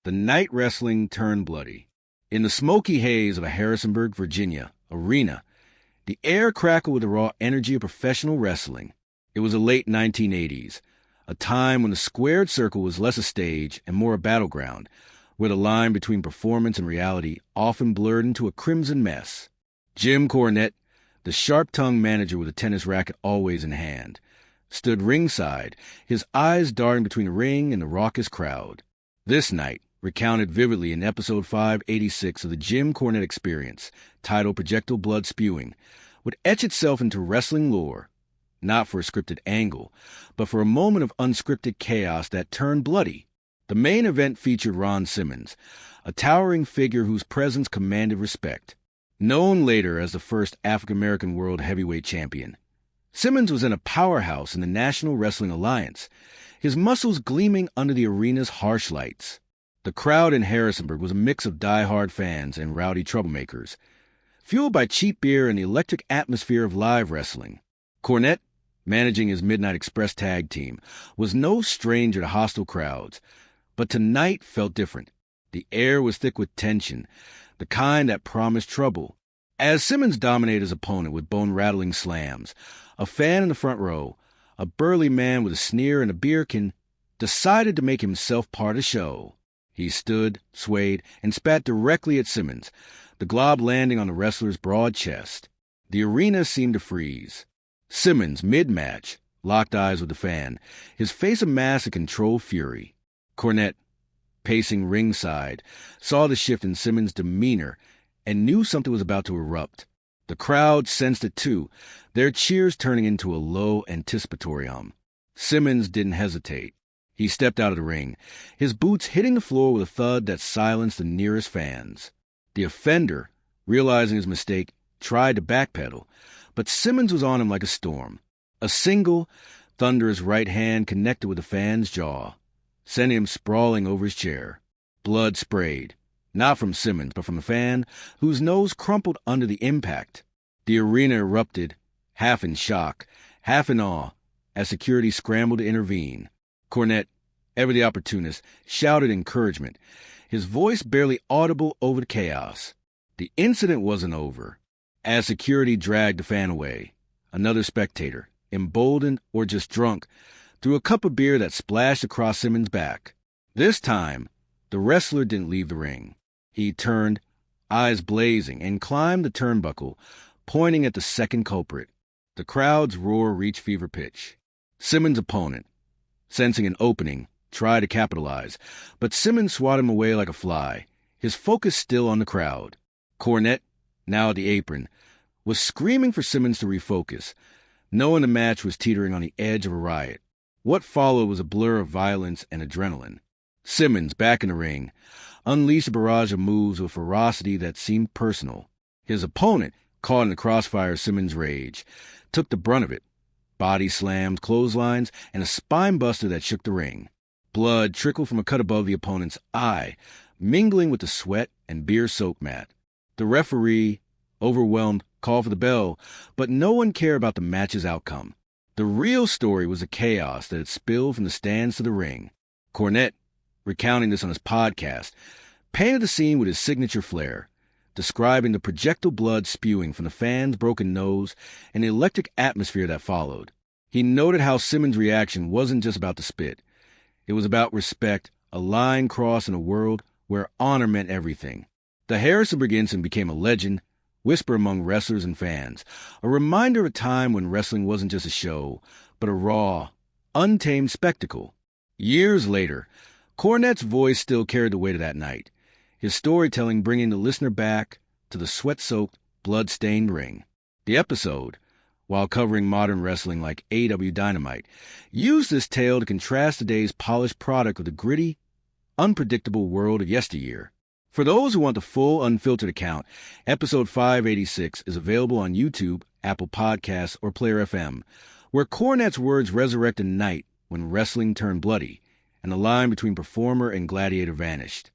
The night wrestling turned bloody. In the smoky haze of a Harrisonburg, Virginia, arena, the air crackled with the raw energy of professional wrestling. It was the late 1980s, a time when the squared circle was less a stage and more a battleground, where the line between performance and reality often blurred into a crimson mess. Jim Cornette, the sharp-tongued manager with a tennis racket always in hand, stood ringside, his eyes darting between the ring and the raucous crowd. This night, recounted vividly in episode 586 of the Jim Cornette Experience, titled Projectile Blood Spewing, would etch itself into wrestling lore, not for a scripted angle, but for a moment of unscripted chaos that turned bloody. The main event featured Ron Simmons, a towering figure whose presence commanded respect. Known later as the first African-American World Heavyweight Champion, Simmons was in a powerhouse in the National Wrestling Alliance, his muscles gleaming under the arena's harsh lights. The crowd in Harrisonburg was a mix of die-hard fans and rowdy troublemakers, fueled by cheap beer and the electric atmosphere of live wrestling. Cornette, managing his Midnight Express tag team, was no stranger to hostile crowds, but tonight felt different. The air was thick with tension, the kind that promised trouble. As Simmons dominated his opponent with bone-rattling slams, a fan in the front row, a burly man with a sneer and a beer can, decided to make himself part of the show. He stood, swayed, and spat directly at Simmons, the glob landing on the wrestler's broad chest. The arena seemed to freeze. Simmons, mid-match, locked eyes with the fan, his face a mask of controlled fury. Cornette, pacing ringside, saw the shift in Simmons' demeanor and knew something was about to erupt. The crowd sensed it too, their cheers turning into a low anticipatory hum. Simmons didn't hesitate. He stepped out of the ring, his boots hitting the floor with a thud that silenced the nearest fans. The offender, realizing his mistake, tried to backpedal, but Simmons was on him like a storm. A single, thunderous right hand connected with the fan's jaw, sending him sprawling over his chair. Blood sprayed, not from Simmons, but from the fan, whose nose crumpled under the impact. The arena erupted, half in shock, half in awe, as security scrambled to intervene. Cornette, ever the opportunist, shouted encouragement, his voice barely audible over the chaos. The incident wasn't over. As security dragged the fan away, another spectator, emboldened or just drunk, threw a cup of beer that splashed across Simmons' back. This time, the wrestler didn't leave the ring. He turned, eyes blazing, and climbed the turnbuckle, pointing at the second culprit. The crowd's roar reached fever pitch. Simmons' opponent, sensing an opening, tried to capitalize, but Simmons swatted him away like a fly, his focus still on the crowd. Cornette, now at the apron, was screaming for Simmons to refocus, knowing the match was teetering on the edge of a riot. What followed was a blur of violence and adrenaline. Simmons, back in the ring, unleashed a barrage of moves with ferocity that seemed personal. His opponent, caught in the crossfire of Simmons' rage, took the brunt of it. Body slams, clotheslines, and a spine buster that shook the ring. Blood trickled from a cut above the opponent's eye, mingling with the sweat and beer-soaked mat. The referee, overwhelmed, called for the bell, but no one cared about the match's outcome. The real story was the chaos that had spilled from the stands to the ring. Cornette, recounting this on his podcast, painted the scene with his signature flair, describing the projectile blood spewing from the fan's broken nose and the electric atmosphere that followed. He noted how Simmons' reaction wasn't just about the spit. It was about respect, a line crossed in a world where honor meant everything. The Harrisonburg incident became a legend, whisper among wrestlers and fans, a reminder of a time when wrestling wasn't just a show, but a raw, untamed spectacle. Years later, Cornette's voice still carried the weight of that night, his storytelling bringing the listener back to the sweat-soaked, blood-stained ring. The episode, while covering modern wrestling like AEW Dynamite, used this tale to contrast today's polished product with the gritty, unpredictable world of yesteryear. For those who want the full, unfiltered account, episode 586 is available on YouTube, Apple Podcasts, or Player FM, where Cornette's words resurrect a night when wrestling turned bloody, and the line between performer and gladiator vanished.